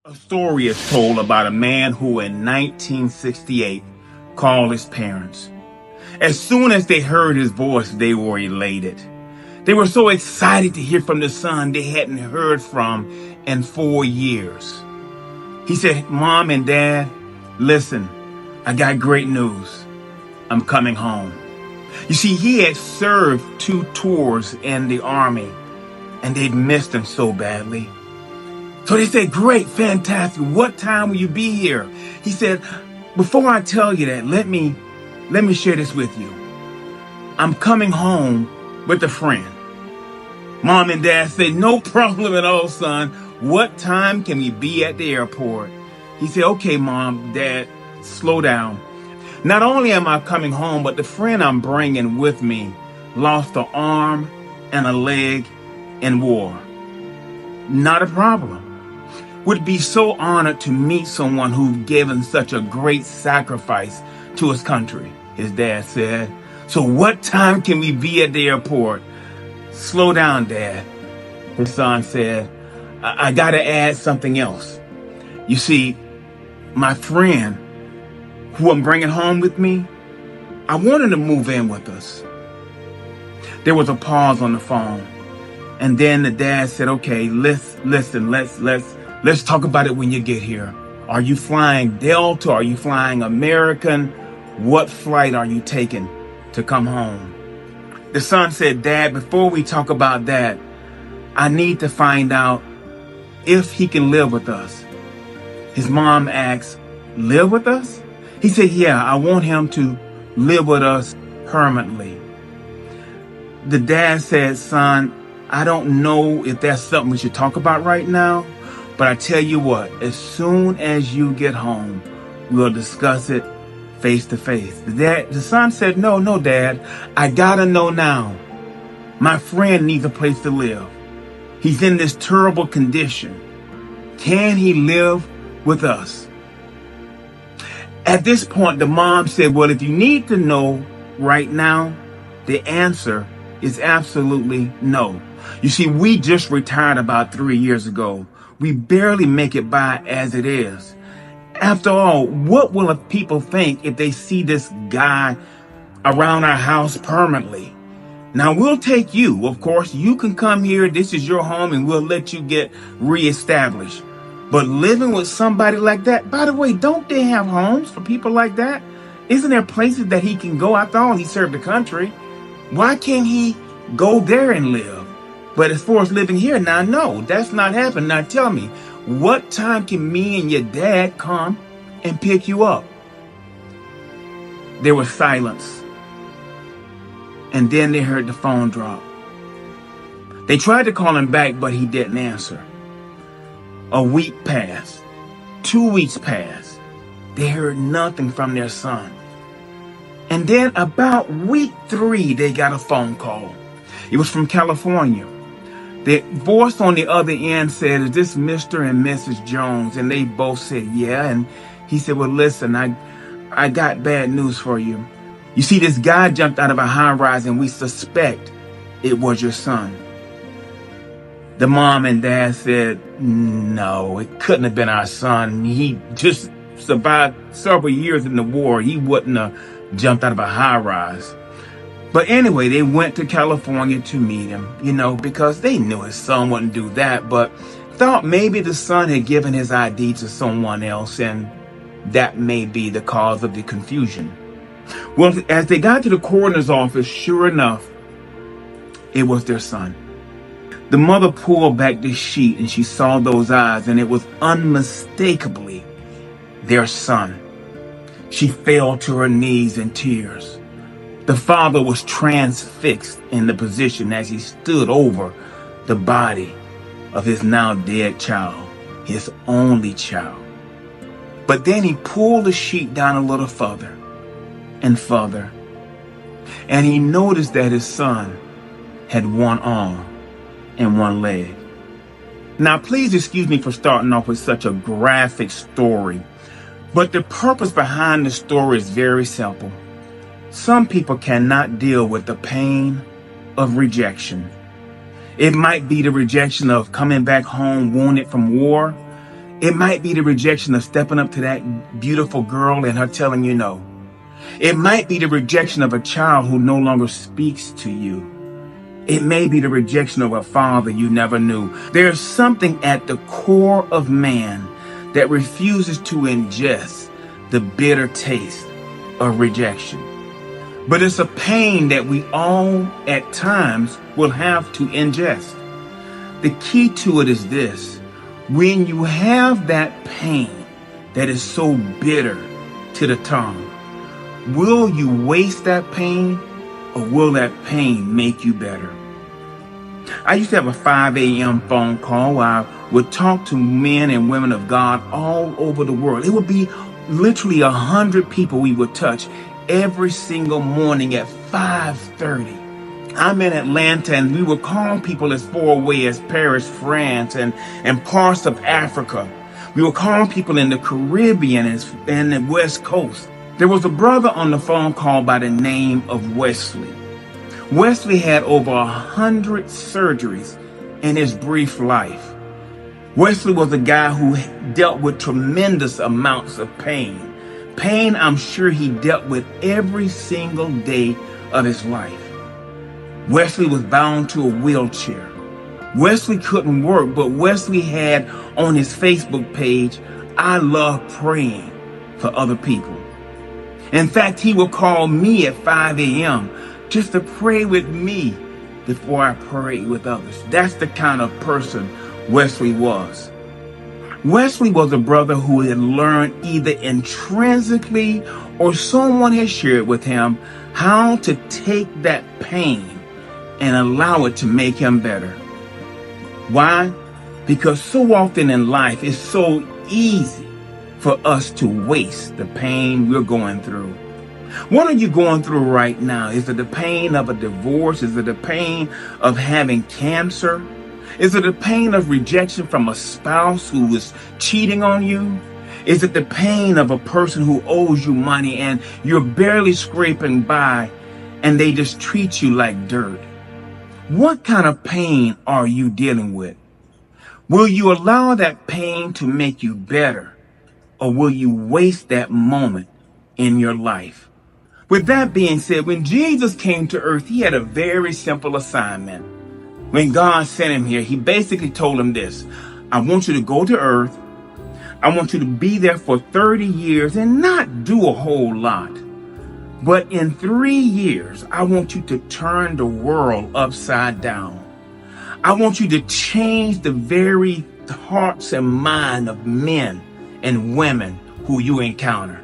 A story is told about a man who in 1968 called his parents. As soon as they heard his voice, they were elated. They were so excited to hear from the son they hadn't heard from in 4 years. He said, "Mom and Dad, listen, I got great news. I'm coming home." You see, he had served 2 tours in the army and they'd missed him so badly. So they said, "Great, fantastic. What time will you be here?" He said, "Before I tell you that, let me share this with you. I'm coming home with a friend." Mom and Dad said, "No problem at all, son. What time can we be at the airport?" He said, "Okay, Mom, Dad, slow down. Not only am I coming home, but the friend I'm bringing with me lost an arm and a leg in war." "Not a problem. Would be so honored to meet someone who's given such a great sacrifice to his country," his dad said. "So what time can we be at the airport?" "Slow down, Dad," his son said. I gotta add something else. You see, my friend who I'm bringing home with me, I want him to move in with us." There was a pause on the phone. And then the dad said, "Okay, let's talk about it when you get here. Are you flying Delta? Are you flying American? What flight are you taking to come home?" The son said, "Dad, before we talk about that, I need to find out if he can live with us." His mom asked, "Live with us?" He said, "Yeah, I want him to live with us permanently." The dad said, "Son, I don't know if that's something we should talk about right now, but I tell you what, as soon as you get home, we'll discuss it face to face." The son said, No, Dad, I gotta know now. My friend needs a place to live. He's in this terrible condition. Can he live with us?" At this point, the mom said, "Well, if you need to know right now, the answer is absolutely no. You see, we just retired about 3 years ago. We barely make it by as it is. After all, what will people think if they see this guy around our house permanently? Now, we'll take you. Of course, you can come here. This is your home and we'll let you get reestablished. But living with somebody like that, by the way, don't they have homes for people like that? Isn't there places that he can go? After all, he served the country. Why can't he go there and live? But as far as living here, now, no, that's not happening. Now tell me, what time can me and your dad come and pick you up?" There was silence. And then they heard the phone drop. They tried to call him back, but he didn't answer. A week passed. 2 weeks passed. They heard nothing from their son. And then about week 3, they got a phone call. It was from California. The voice on the other end said, "Is this Mr. and Mrs. Jones?" And they both said, "Yeah." And he said, "Well, listen, I got bad news for you. You see, this guy jumped out of a high rise and we suspect it was your son." The mom and dad said, "No, it couldn't have been our son. He just survived several years in the war. He wouldn't have jumped out of a high rise." But anyway, they went to California to meet him, because they knew his son wouldn't do that, but thought maybe the son had given his ID to someone else, and that may be the cause of the confusion. Well, as they got to the coroner's office, sure enough, it was their son. The mother pulled back the sheet and she saw those eyes, and it was unmistakably their son. She fell to her knees in tears. The father was transfixed in the position as he stood over the body of his now dead child, his only child. But then he pulled the sheet down a little further and further, and he noticed that his son had one arm and one leg. Now, please excuse me for starting off with such a graphic story, but the purpose behind the story is very simple. Some people cannot deal with the pain of rejection. It might be the rejection of coming back home wounded from war. It might be the rejection of stepping up to that beautiful girl and her telling you no. It might be the rejection of a child who no longer speaks to you. It may be the rejection of a father you never knew. There's something at the core of man that refuses to ingest the bitter taste of rejection. But it's a pain that we all at times will have to ingest. The key to it is this: when you have that pain that is so bitter to the tongue, will you waste that pain, or will that pain make you better? I used to have a 5 a.m. phone call where I would talk to men and women of God all over the world. It would be literally 100 people we would touch every single morning at 5:30. I'm in Atlanta, and we would call people as far away as Paris, France, and parts of Africa. We would call people in the Caribbean and the West Coast. There was a brother on the phone call by the name of Wesley. Wesley had over 100 surgeries in his brief life. Wesley was a guy who dealt with tremendous amounts of pain. Pain I'm sure he dealt with every single day of his life. Wesley was bound to a wheelchair. Wesley couldn't work, but Wesley had on his Facebook page, "I love praying for other people." In fact, he would call me at 5 a.m. just to pray with me before I pray with others. That's the kind of person Wesley was. Wesley was a brother who had learned either intrinsically or someone had shared with him how to take that pain and allow it to make him better. Why? Because so often in life it's so easy for us to waste the pain we're going through. What are you going through right now? Is it the pain of a divorce? Is it the pain of having cancer? Is it the pain of rejection from a spouse who is cheating on you? Is it the pain of a person who owes you money and you're barely scraping by and they just treat you like dirt? What kind of pain are you dealing with? Will you allow that pain to make you better, or will you waste that moment in your life? With that being said, when Jesus came to earth, he had a very simple assignment. When God sent him here, he basically told him this: I want you to go to earth. I want you to be there for 30 years and not do a whole lot. But in 3 years, I want you to turn the world upside down. I want you to change the very hearts and mind of men and women who you encounter.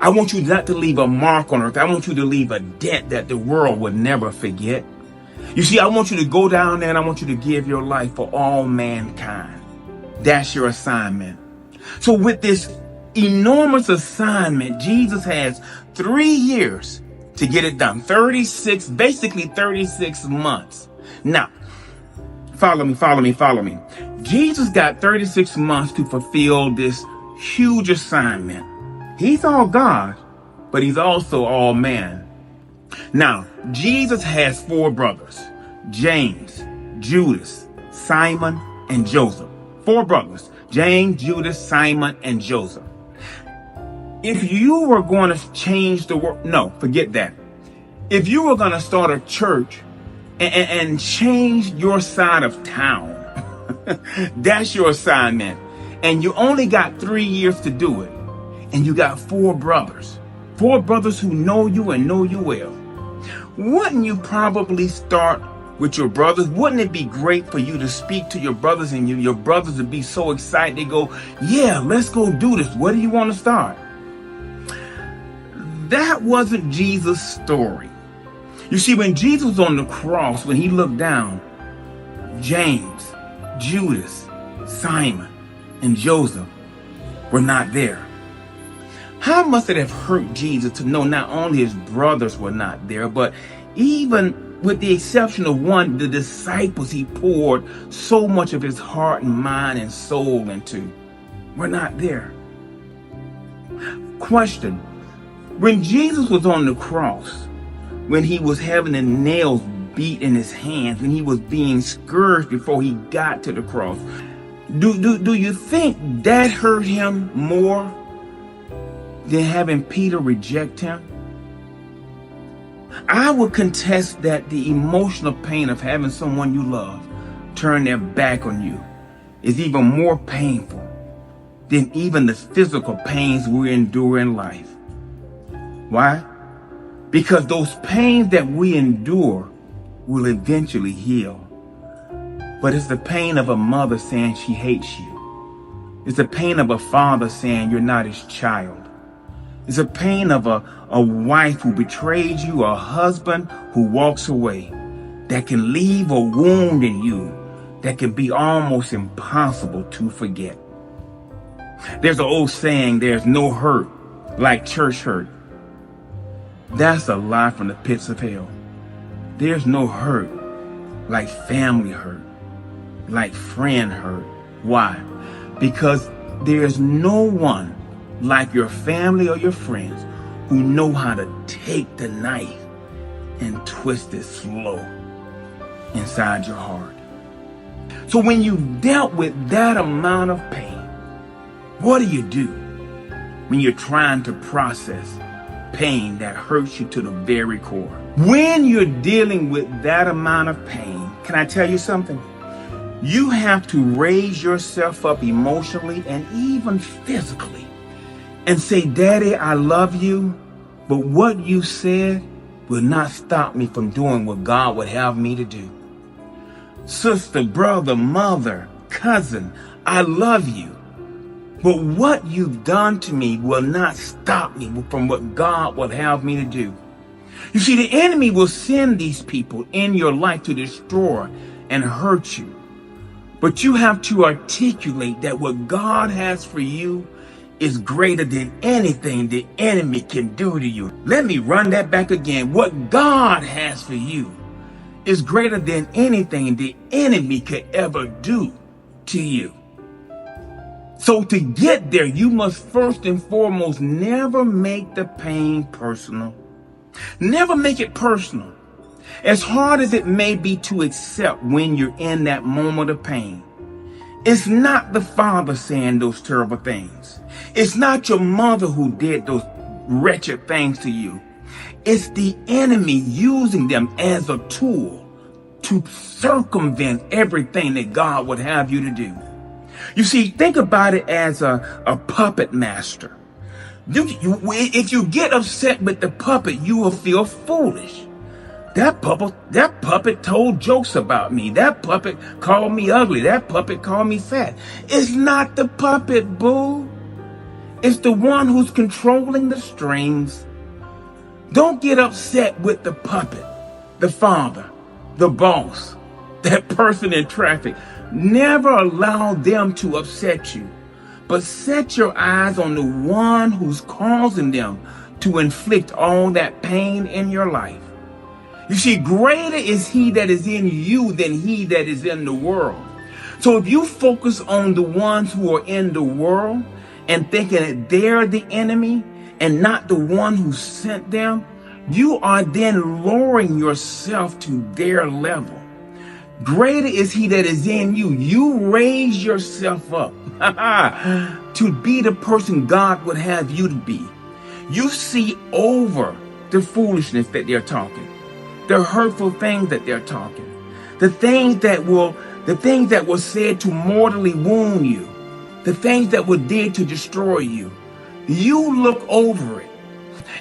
I want you not to leave a mark on earth. I want you to leave a dent that the world would never forget. You see, I want you to go down there and I want you to give your life for all mankind. That's your assignment. So with this enormous assignment, Jesus has 3 years to get it done. 36 months. Now, follow me. Jesus got 36 months to fulfill this huge assignment. He's all God, but he's also all man. Now, Jesus has 4 brothers: James, Judas, Simon, and Joseph. 4 brothers: James, Judas, Simon, and Joseph. If you were going to change the world, no, forget that. If you were going to start a church and change your side of town, that's your assignment. And you only got 3 years to do it. And you got 4 brothers. 4 brothers who know you and know you well. Wouldn't you probably start with your brothers? Wouldn't it be great for you to speak to your brothers and your brothers would be so excited? They go, yeah, let's go do this. Where do you want to start? That wasn't Jesus' story. You see, when Jesus was on the cross, when he looked down, James, Judas, Simon, and Joseph were not there. How must it have hurt Jesus to know not only his brothers were not there, but even with the exception of one, the disciples he poured so much of his heart and mind and soul into were not there. Question: when Jesus was on the cross, when he was having the nails beat in his hands, when he was being scourged before he got to the cross, Do you think that hurt him more than having Peter reject him? I would contest that the emotional pain of having someone you love turn their back on you is even more painful than even the physical pains we endure in life. Why? Because those pains that we endure will eventually heal. But it's the pain of a mother saying she hates you. It's the pain of a father saying you're not his child. It's the pain of a wife who betrays you, or a husband who walks away, that can leave a wound in you that can be almost impossible to forget. There's an old saying, there's no hurt like church hurt. That's a lie from the pits of hell. There's no hurt like family hurt, like friend hurt. Why? Because there's no one like your family or your friends who know how to take the knife and twist it slow inside your heart. So when you've dealt with that amount of pain, what do you do when you're trying to process pain that hurts you to the very core? When you're dealing with that amount of pain, can I tell you something? You have to raise yourself up emotionally and even physically and say, Daddy, I love you, but what you said will not stop me from doing what God would have me to do. Sister, brother, mother, cousin, I love you, but what you've done to me will not stop me from what God would have me to do. You see, the enemy will send these people in your life to destroy and hurt you. But you have to articulate that what God has for you is greater than anything the enemy can do to you. Let me run that back again. What God has for you is greater than anything the enemy could ever do to you. So to get there, you must first and foremost never make the pain personal. Never make it personal. As hard as it may be to accept when you're in that moment of pain, it's not the father saying those terrible things. It's not your mother who did those wretched things to you. It's the enemy using them as a tool to circumvent everything that God would have you to do. You see, think about it as a puppet master. If you get upset with the puppet, you will feel foolish. That puppet told jokes about me. That puppet called me ugly. That puppet called me fat. It's not the puppet, boo. It's the one who's controlling the strings. Don't get upset with the puppet, the father, the boss, that person in traffic. Never allow them to upset you, but set your eyes on the one who's causing them to inflict all that pain in your life. You see, greater is he that is in you than he that is in the world. So if you focus on the ones who are in the world and thinking that they're the enemy and not the one who sent them, you are then lowering yourself to their level. Greater is he that is in you. You raise yourself up to be the person God would have you to be. You see over the foolishness that they're talking, the hurtful things that they're talking, the things that were said to mortally wound you, the things that were did to destroy you. You look over it.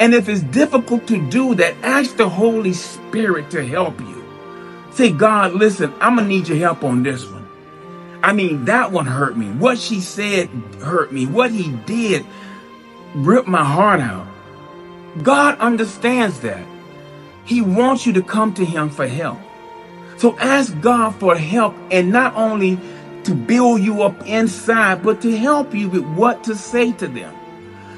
And if it's difficult to do that, ask the Holy Spirit to help you. Say, God, listen, I'm going to need your help on this one. I mean, that one hurt me. What she said hurt me. What he did ripped my heart out. God understands that. He wants you to come to him for help. So ask God for help, and not only to build you up inside, but to help you with what to say to them,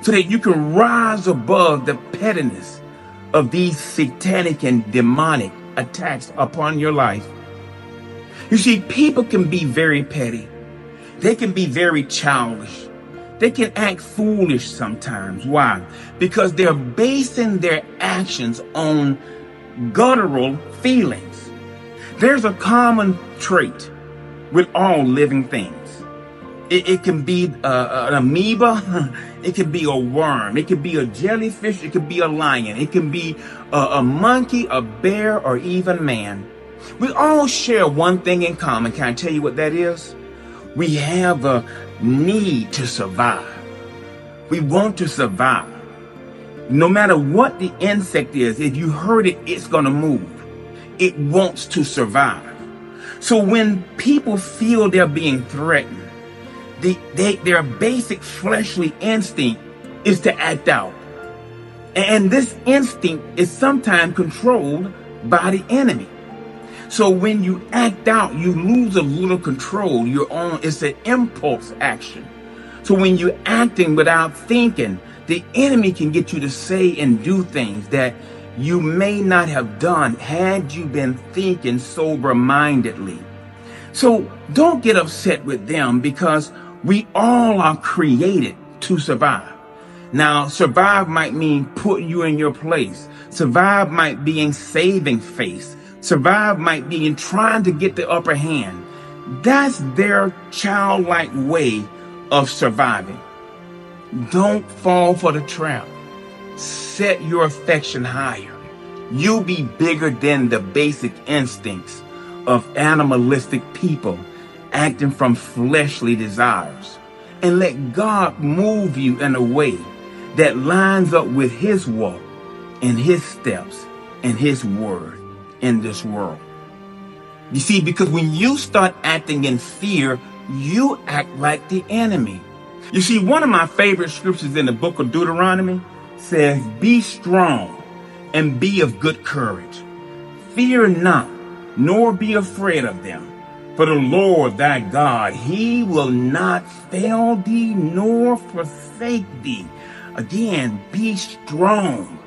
so that you can rise above the pettiness of these satanic and demonic attacks upon your life. You see, people can be very petty. They can be very childish. They can act foolish sometimes. Why? Because they're basing their actions on guttural feelings. There's a common trait with all living things. It can be an amoeba. It can be a worm. It can be a jellyfish. It can be a lion. It can be a monkey, a bear, or even man. We all share one thing in common. Can I tell you what that is? We have a need to survive. We want to survive. No matter what the insect is, if you hurt it, it's going to move. It wants to survive. So when people feel they're being threatened, their basic fleshly instinct is to act out. And this instinct is sometimes controlled by the enemy. So when you act out, you lose a little control. It's an impulse action. So when you're acting without thinking, the enemy can get you to say and do things that you may not have done had you been thinking sober-mindedly. So don't get upset with them, because we all are created to survive. Now, survive might mean putting you in your place. Survive might be in saving face. Survive might be in trying to get the upper hand. That's their childlike way of surviving. Don't fall for the trap. Set your affection higher. You be bigger than the basic instincts of animalistic people acting from fleshly desires. And let God move you in a way that lines up with His walk and His steps and His word in this world. You see, because when you start acting in fear, you act like the enemy. You see, one of my favorite scriptures in the book of Deuteronomy says, "Be strong and be of good courage. Fear not, nor be afraid of them. For the Lord thy God, He will not fail thee nor forsake thee." Again, be strong.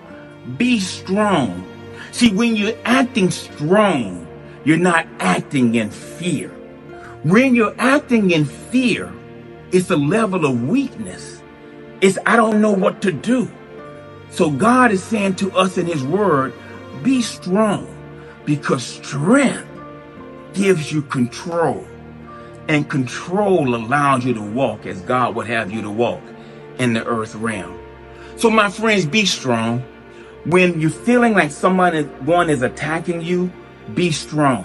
Be strong. See, when you're acting strong, you're not acting in fear. When you're acting in fear, it's a level of weakness. It's, I don't know what to do. So God is saying to us in His word, be strong, because strength gives you control. And control allows you to walk as God would have you to walk in the earth realm. So my friends, be strong. When you're feeling like someone is attacking you, be strong.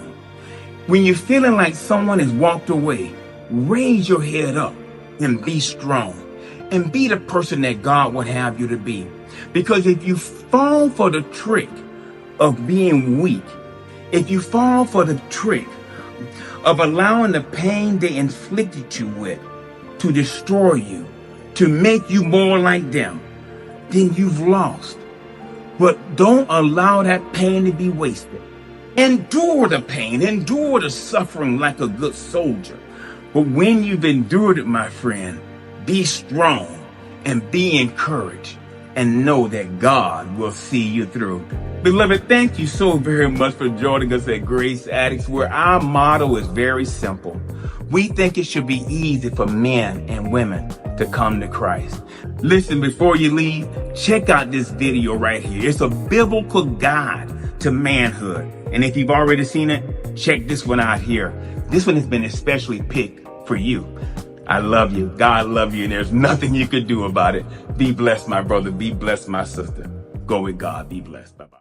When you're feeling like someone has walked away, raise your head up and be strong. And be the person that God would have you to be. Because if you fall for the trick of being weak, if you fall for the trick of allowing the pain they inflicted you with to destroy you, to make you more like them, then you've lost. But don't allow that pain to be wasted. Endure the pain, endure the suffering like a good soldier. But when you've endured it, my friend, be strong and be encouraged, and know that God will see you through. Beloved, thank you so very much for joining us at Grace Addicts, where our motto is very simple. We think it should be easy for men and women to come to Christ. Listen, before you leave, check out this video right here. It's a biblical guide to manhood. And if you've already seen it, check this one out here. This one has been especially picked for you. I love you. God love you. And there's nothing you can do about it. Be blessed, my brother. Be blessed, my sister. Go with God. Be blessed. Bye-bye.